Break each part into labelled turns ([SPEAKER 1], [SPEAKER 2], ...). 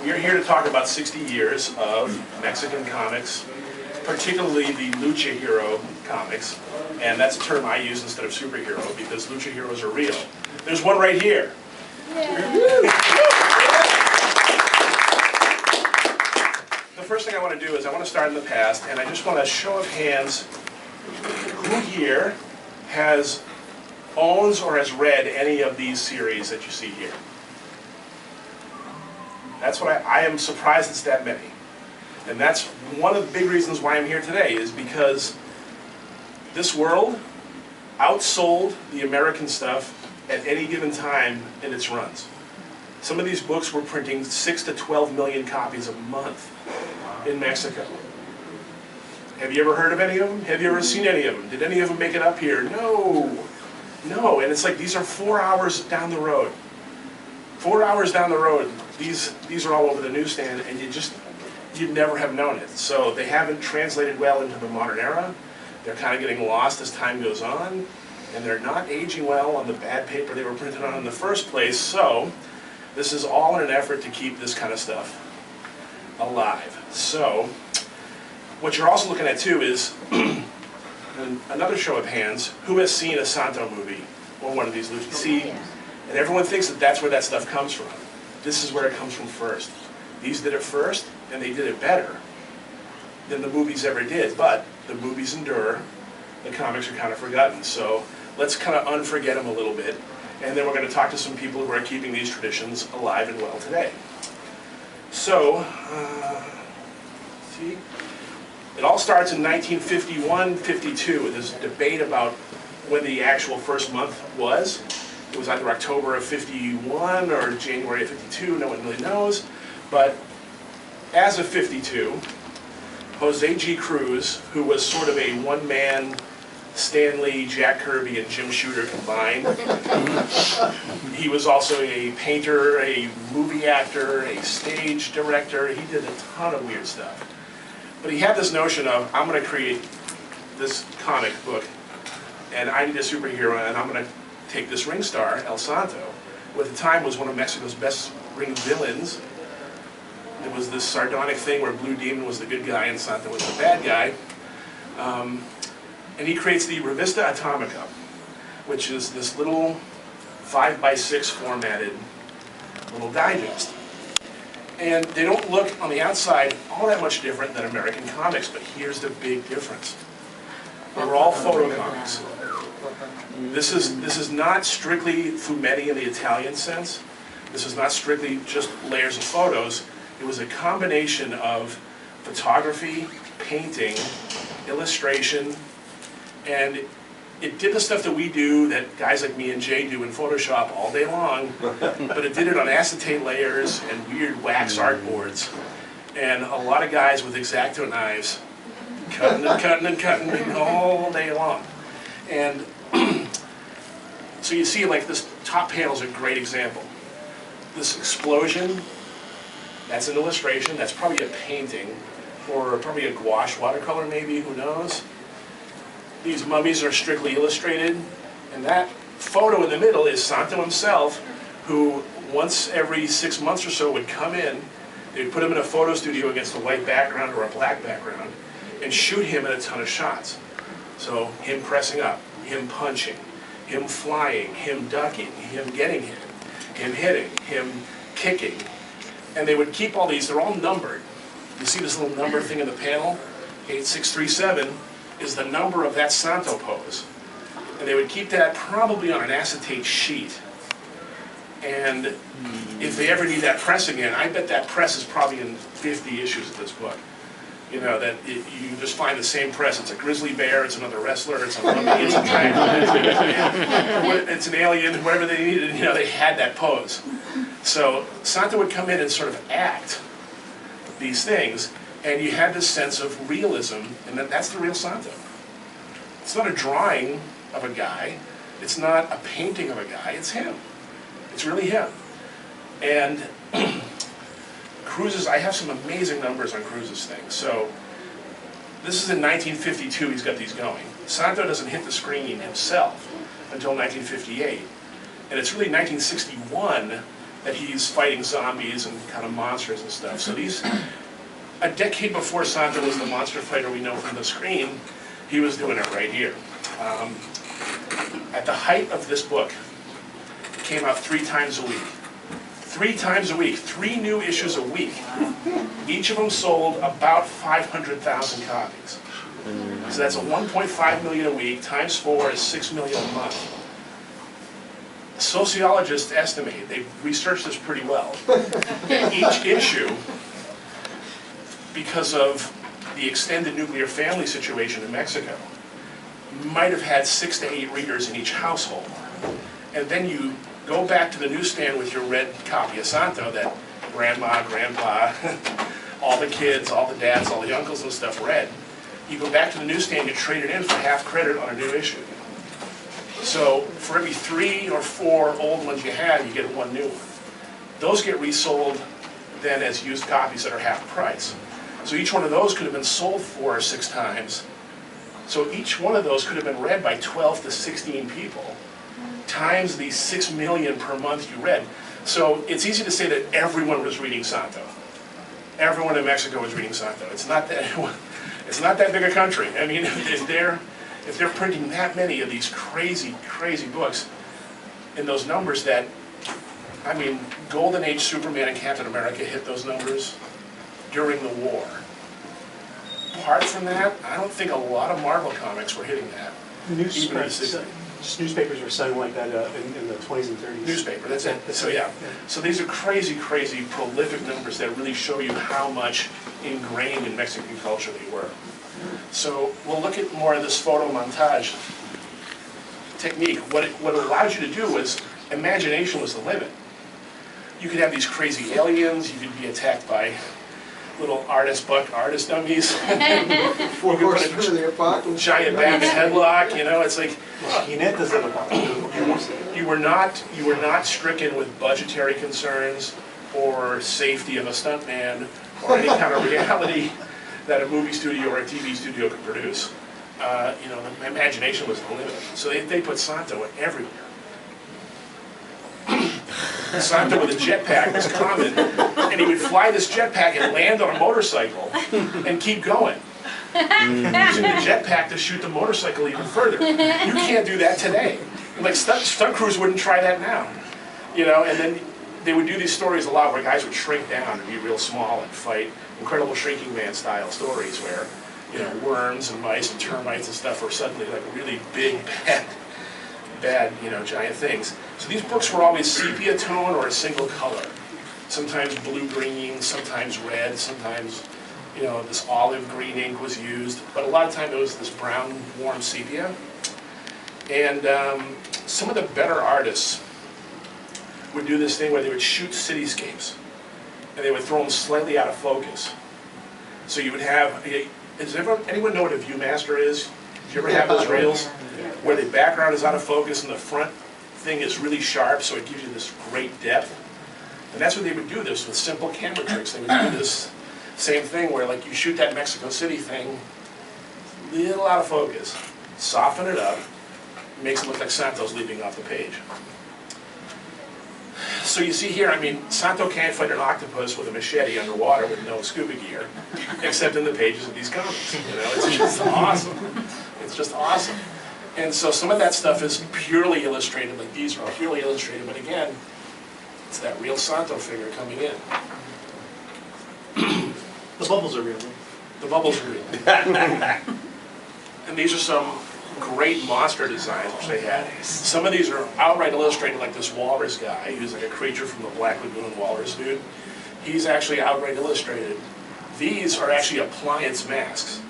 [SPEAKER 1] We are here to talk about 60 years of Mexican comics, particularly the lucha hero comics, and that's a term I use instead of superhero because lucha heroes are real. There's one right here. The first thing I want to do is I want to start in the past, and I just want a show of hands who here owns or has read any of these series that you see here. That's what I am surprised it's that many. And that's one of the big reasons why I'm here today, is because this world outsold the American stuff at any given time in its runs. Some of these books were printing 6 to 12 million copies a month in Mexico. Have you ever heard of any of them? Have you ever seen any of them? Did any of them make it up here? No. No, and it's like these are 4 hours down the road. 4 hours down the road, these are all over the newsstand, and you'd never have known it. So they haven't translated well into the modern era. They're kind of getting lost as time goes on, and they're not aging well on the bad paper they were printed on in the first place. So this is all in an effort to keep this kind of stuff alive. So what you're also looking at too is another show of hands. Who has seen a Santo movie or one of these luchas? See, and everyone thinks that that's where that stuff comes from. This is where it comes from first. These did it first, and they did it better than the movies ever did. But the movies endure. The comics are kind of forgotten. So let's kind of unforget them a little bit. And then we're going to talk to some people who are keeping these traditions alive and well today. So, see, it all starts in 1951-52 with this debate about when the actual first month was. It was either October of 51 or January of 52, no one really knows. But as of 52, Jose G. Cruz, who was sort of a one-man Stan Lee, Jack Kirby, and Jim Shooter combined. He was also a painter, a movie actor, a stage director. He did a ton of weird stuff. But he had this notion of, I'm going to create this comic book, and I need a superhero, and I'm going to take this ring star, El Santo, who at the time was one of Mexico's best ring villains. It was this sardonic thing where Blue Demon was the good guy and Santo was the bad guy. And he creates the Revista Atomica, which is this little 5x6 formatted little digest. And they don't look on the outside all that much different than American comics, but here's the big difference. They're all photo comics. This is not strictly fumetti in the Italian sense. This is not strictly just layers of photos. It was a combination of photography, painting, illustration, and it did the stuff that we do, that guys like me and Jay do in Photoshop all day long, but it did it on acetate layers and weird wax artboards. And a lot of guys with X-Acto knives cutting and cutting and cutting all day long. And so you see, like, this top panel is a great example. This explosion, that's an illustration, that's probably a painting, or probably a gouache watercolor maybe, who knows. These mummies are strictly illustrated, and that photo in the middle is Santo himself, who once every 6 months or so would come in. They'd put him in a photo studio against a white background or a black background and shoot him in a ton of shots. So him pressing up, him punching, him flying, him ducking, him getting hit, him hitting, him kicking. And they would keep all these, they're all numbered. You see this little number thing in the panel? 8637 is the number of that Santo pose. And they would keep that probably on an acetate sheet. And if they ever need that press again, I bet that press is probably in 50 issues of this book. You know, that you can just find the same press. It's a grizzly bear, it's another wrestler, it's a mummy, it's a dragon, it's an alien, whatever they needed, you know, they had that pose. So Santo would come in and sort of act these things, and you had this sense of realism, and that's the real Santo. It's not a drawing of a guy, it's not a painting of a guy, it's him. It's really him. And Cruz's, I have some amazing numbers on Cruz's thing. So this is in 1952 he's got these going. Santo doesn't hit the screen himself until 1958. And it's really 1961 that he's fighting zombies and kind of monsters and stuff. So these, a decade before Santo was the monster fighter we know from the screen, he was doing it right here. At the height of this book, it came out 3 times a week. 3 times a week, 3 new issues a week. Each of them sold about 500,000 copies. So that's a 1.5 million a week, times 4 is 6 million a month. Sociologists estimate, they've researched this pretty well, that each issue, because of the extended nuclear family situation in Mexico, might have had 6 to 8 readers in each household. And then you go back to the newsstand with your red copy of Santo that grandma, grandpa, all the kids, all the dads, all the uncles and stuff read. You go back to the newsstand, you trade it in for half credit on a new issue. So for every 3 or 4 old ones you have, you get 1 new one. Those get resold then as used copies that are half price. So each one of those could have been sold 4 or 6 times. So each one of those could have been read by 12 to 16 people, times the 6 million per month you read. So it's easy to say that everyone was reading Santo. Everyone in Mexico was reading Santo. It's not that big a country. I mean, if they're printing that many of these crazy, crazy books in those numbers that, I mean, Golden Age Superman and Captain America hit those numbers during the war. Apart from that, I don't think a lot of Marvel comics were hitting that.
[SPEAKER 2] Newspapers were selling like that in the 20s and 30s.
[SPEAKER 1] Newspaper, that's it. So yeah. So these are crazy, crazy prolific numbers that really show you how much ingrained in Mexican culture they were. So we'll look at more of this photo montage technique. What it allowed you to do was, imagination was the limit. You could have these crazy aliens, you could be attacked by little artist dummies. Giant Batman headlock, you know, it's like you were not stricken with budgetary concerns or safety of a stuntman or any kind of reality that a movie studio or a TV studio could produce. You know, the imagination was the limit. So they put Santo everywhere. Santo with a jetpack was common, and he would fly this jetpack and land on a motorcycle and keep going, using the jetpack to shoot the motorcycle even further. You can't do that today. Like stunt crews wouldn't try that now, you know. And then they would do these stories a lot where guys would shrink down and be real small and fight incredible shrinking man style stories where, you know, worms and mice and termites and stuff were suddenly like really big, bad, you know, giant things. So these books were always sepia tone or a single color. Sometimes blue-green, sometimes red, sometimes, you know, this olive green ink was used. But a lot of time it was this brown, warm sepia. And some of the better artists would do this thing where they would shoot cityscapes and they would throw them slightly out of focus. So you would have, does anyone know what a Viewmaster is? Did you ever have those reels? Where the background is out of focus and the front thing is really sharp, so it gives you this great depth. And that's what they would do this with simple camera tricks. They would do this same thing where, like, you shoot that Mexico City thing, little out of focus, soften it up, makes it look like Santo's leaping off the page. So you see here, I mean, Santo can't fight an octopus with a machete underwater with no scuba gear, except in the pages of these comics. You know, it's just awesome. It's just awesome. And so some of that stuff is purely illustrated, like these are purely illustrated, but again, it's that real Santo figure coming in.
[SPEAKER 2] The bubbles are real.
[SPEAKER 1] The bubbles are real. And these are some great monster designs which they had. Some of these are outright illustrated, like this walrus guy, who's like a creature from the Black Lagoon walrus dude. He's actually outright illustrated. These are actually appliance masks,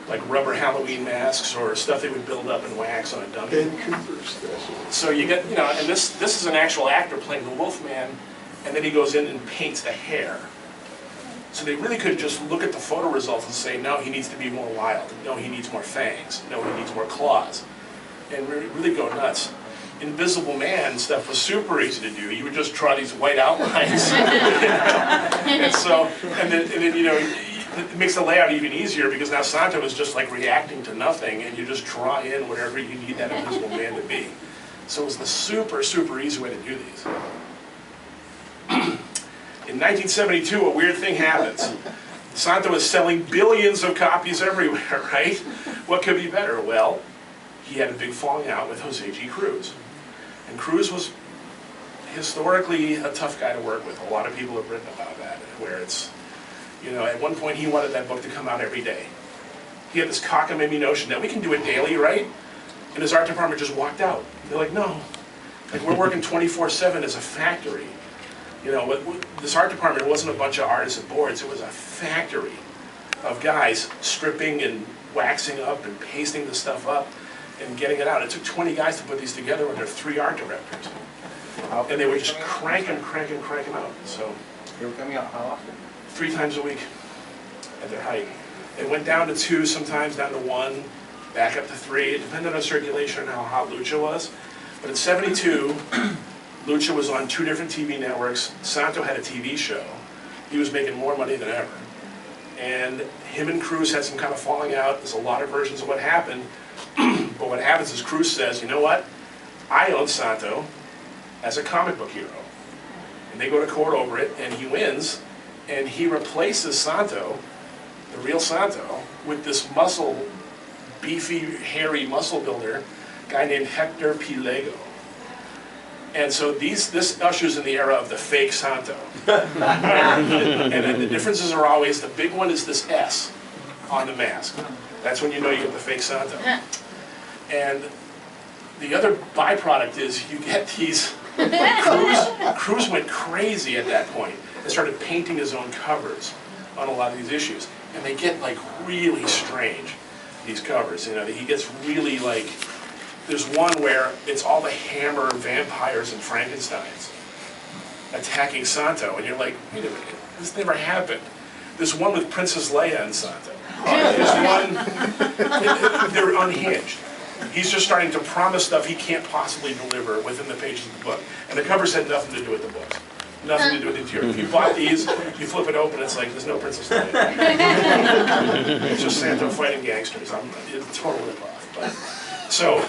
[SPEAKER 1] like rubber Halloween masks or stuff they would build up in wax on a dummy. So you get, you know, and this is an actual actor playing the Wolfman, and then he goes in and paints the hair. So they really could just look at the photo results and say, no, he needs to be more wild. No, he needs more fangs. No, he needs more claws. And really go nuts. Invisible Man stuff was super easy to do. You would just draw these white outlines. And so, and then, you know, it makes the layout even easier because now Santo is just like reacting to nothing, and you just draw in whatever you need that Invisible Man to be. So it was the super, super easy way to do these. 1972, a weird thing happens. Santo is selling billions of copies everywhere, right? What could be better? Well, he had a big falling out with Jose G. Cruz. And Cruz was historically a tough guy to work with. A lot of people have written about that, where it's, you know, at one point he wanted that book to come out every day. He had this cockamamie notion that we can do it daily, right? And his art department just walked out. They're like, no. Like, we're working 24/7 as a factory. You know, this art department wasn't a bunch of artists and boards. It was a factory of guys stripping and waxing up and pasting the stuff up and getting it out. It took 20 guys to put these together with their 3 art directors. And they were just cranking out. So
[SPEAKER 3] They were coming out how often?
[SPEAKER 1] 3 times a week at their height. It went down to 2, sometimes down to 1, back up to 3. It depended on circulation and how hot Lucha was. But in '72, Lucha was on 2 different TV networks. Santo had a TV show. He was making more money than ever. And him and Cruz had some kind of falling out. There's a lot of versions of what happened. But what happens is Cruz says, you know what? I own Santo as a comic book hero. And they go to court over it, and he wins. And he replaces Santo, the real Santo, with this muscle, beefy, hairy muscle builder guy named Hector P. Lego. And so this ushers in the era of the fake Santo. And the differences are always, the big one is this S on the mask. That's when you know you get the fake Santo. And the other byproduct is you get these, Cruz went crazy at that point and started painting his own covers on a lot of these issues. And they get like really strange, these covers. You know, he gets really like, there's one where it's all the Hammer vampires and Frankensteins attacking Santo, and you're like, wait a minute, this never happened. There's one with Princess Leia and Santo. There's one, they're unhinged. He's just starting to promise stuff he can't possibly deliver within the pages of the book. And the covers had nothing to do with the books. Nothing to do with the interior. If you bought these, you flip it open, it's like, there's no Princess Leia. It's just Santo fighting gangsters. It's a total rip-off. But, so,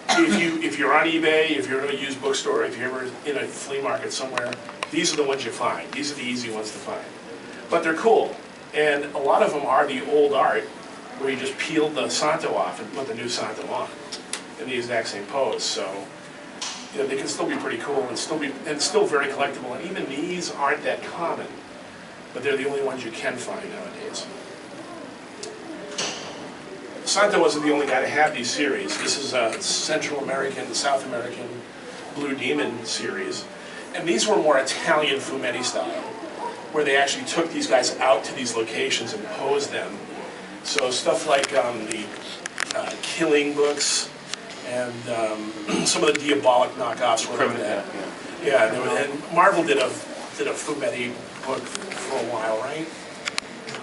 [SPEAKER 1] if you're on eBay, if you're in a used bookstore, if you're ever in a flea market somewhere, these are the ones you find. These are the easy ones to find. But they're cool. And a lot of them are the old art where you just peeled the Santo off and put the new Santo on in the exact same pose. So, you know, they can still be pretty cool and still very collectible. And even these aren't that common, but they're the only ones you can find nowadays. Santo wasn't the only guy to have these series. This is a Central American, South American Blue Demon series. And these were more Italian fumetti style, where they actually took these guys out to these locations and posed them. So stuff like the Killing books and some of the Diabolic knockoffs were like that. Yeah, and Marvel did a fumetti book for a while, right?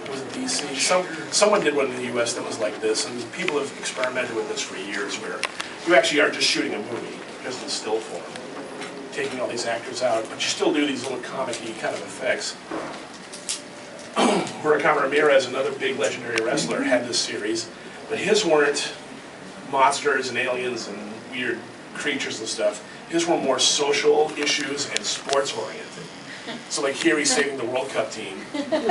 [SPEAKER 1] Was it DC? Someone did one in the US that was like this, and people have experimented with this for years, where you actually are just shooting a movie, just in still form, taking all these actors out, but you still do these little comic-y kind of effects. Huracan Ramirez, another big legendary wrestler, had this series, but his weren't monsters and aliens and weird creatures and stuff. His were more social issues and sports-oriented. So like here he's saving the World Cup team. And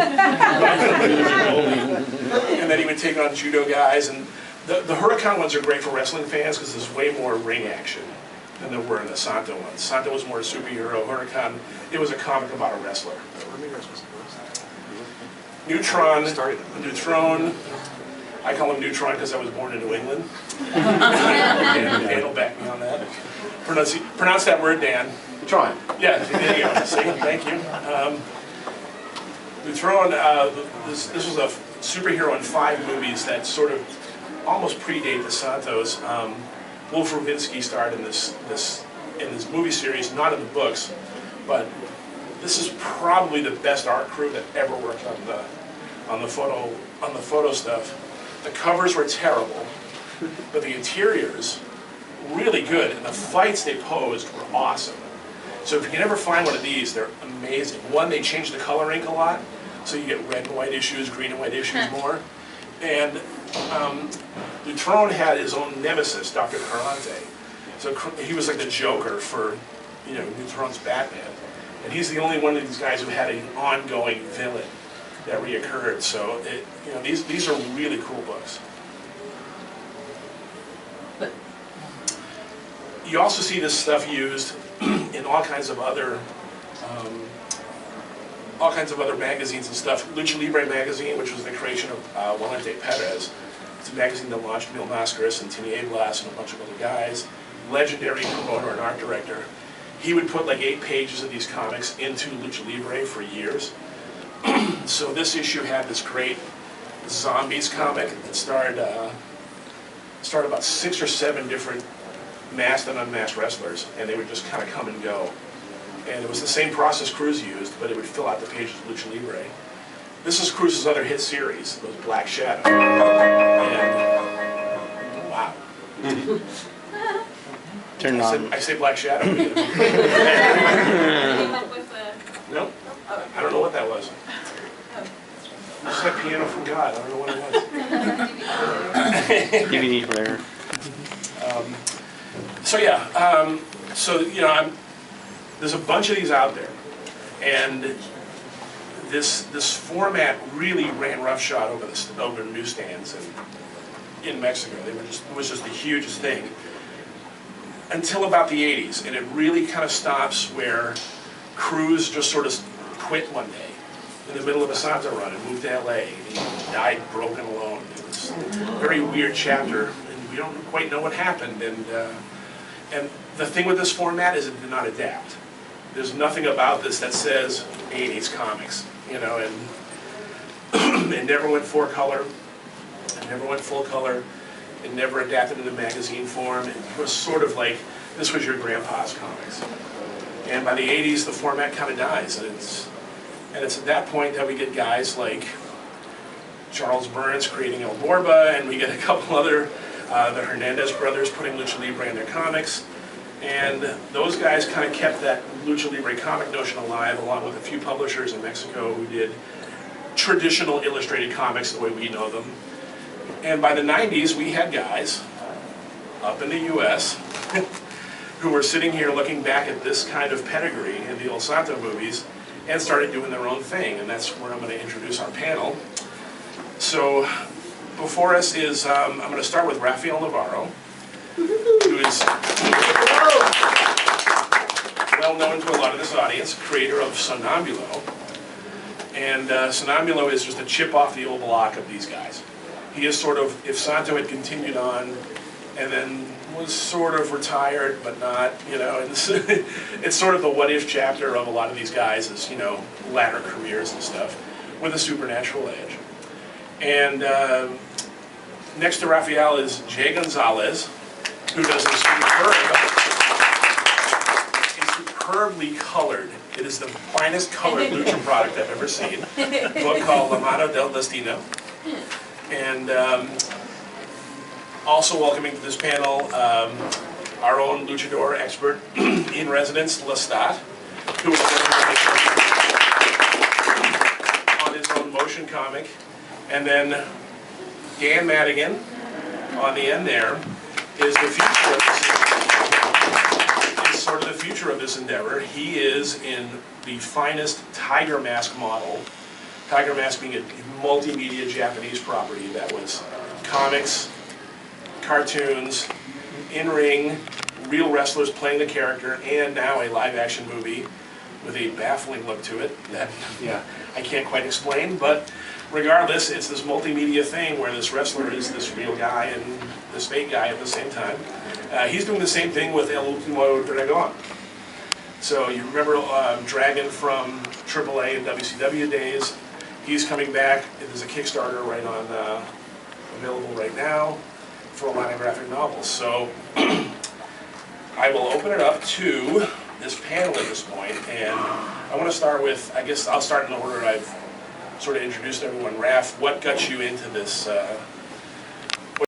[SPEAKER 1] then he would take on judo guys. And the Huracan ones are great for wrestling fans because there's way more ring action than there were in the Santo ones. Santo was more a superhero. Huracan, it was a comic about a wrestler. Neutron, I call him Neutron because I was born in New England. Dan will back me on that. Pronounce that word, Dan.
[SPEAKER 3] Neutron.
[SPEAKER 1] Yeah, there you go. See, thank you. Neutron, this was a superhero in 5 movies that sort of almost predate the Santos. Wolf Rubinsky starred in this movie series, not in the books, but this is probably the best art crew that ever worked on the photo stuff. The covers were terrible, but the interiors really good, and the fights they posed were awesome. So if you can ever find one of these, they're amazing. One, they changed the color ink a lot, so you get red and white issues, green and white issues more. And Neutron had his own nemesis, Dr. Carante. So he was like the Joker for, you know, Neutron's Batman. And he's the only one of these guys who had an ongoing villain that reoccurred. So these are really cool books. You also see this stuff used in all kinds of other magazines and stuff. Lucha Libre magazine, which was the creation of Walente Perez. It's a magazine that launched Mil Mascaras and Tinieblas and a bunch of other guys. Legendary promoter and art director. He would put like 8 pages of these comics into Lucha Libre for years. So this issue had this great zombies comic that starred about 6 or 7 different masked and unmasked wrestlers, and they would just kind of come and go. And it was the same process Cruz used, but it would fill out the pages of Lucha Libre. This is Cruz's other hit series. It was Black Shadow. And wow.
[SPEAKER 3] Turn on.
[SPEAKER 1] I say Black Shadow. No, I don't know what that was. It's like Piano from God. I don't know what it was.
[SPEAKER 3] DVD player.
[SPEAKER 1] There's a bunch of these out there, and this format really ran roughshod over newsstands and in Mexico. It was just the hugest thing until about the 80s, and it really kind of stops where Cruz just sort of quit one day in the middle of a Santa run and moved to LA. And he died broken alone. It was a very weird chapter, and we don't quite know what happened. And the thing with this format is it did not adapt. There's nothing about this that says 80s comics, and it never went 4-color, it never went full color, it never adapted into magazine form. It was sort of like, this was your grandpa's comics. And by the 80s, the format kind of dies, and it's at that point that we get guys like Charles Burns creating El Borba, and we get a couple other, the Hernandez brothers putting Lucha Libre in their comics. And those guys kind of kept that Lucha Libre comic notion alive, along with a few publishers in Mexico who did traditional illustrated comics the way we know them. And by the 90s, we had guys up in the US who were sitting here looking back at this kind of pedigree in the old Santo movies and started doing their own thing. And that's where I'm going to introduce our panel. So before us is, I'm going to start with Rafael Navarro, who is well known to a lot of this audience, creator of Sonambulo. And Sonambulo is just a chip off the old block of these guys. He is sort of, if Santo had continued on and then was sort of retired but not, and it's sort of the what-if chapter of a lot of these guys' latter careers and stuff, with a supernatural edge. And next to Rafael is Jay Gonzalez, who does a superbly colored, it is the finest colored lucha product I've ever seen, a book called La Mano del Destino. And also welcoming to this panel our own luchador expert in residence, Lestat, who is on his own motion comic. And then Dan Madigan on the end there is the future of this. Is sort of the future of this endeavor. He is in the finest Tiger Mask model. Tiger Mask being a multimedia Japanese property that was comics, cartoons, in-ring, real wrestlers playing the character, and now a live-action movie with a baffling look to it that I can't quite explain. But regardless, it's this multimedia thing where this wrestler is this real guy and this fake guy at the same time. He's doing the same thing with El Último Dragón. So you remember Dragon from AAA and WCW days. He's coming back. There's a Kickstarter available right now for a line of graphic novels. So I will open it up to this panel at this point, and I want to start with, I guess I'll start in the order I've sort of introduced everyone. Raph, what got you into this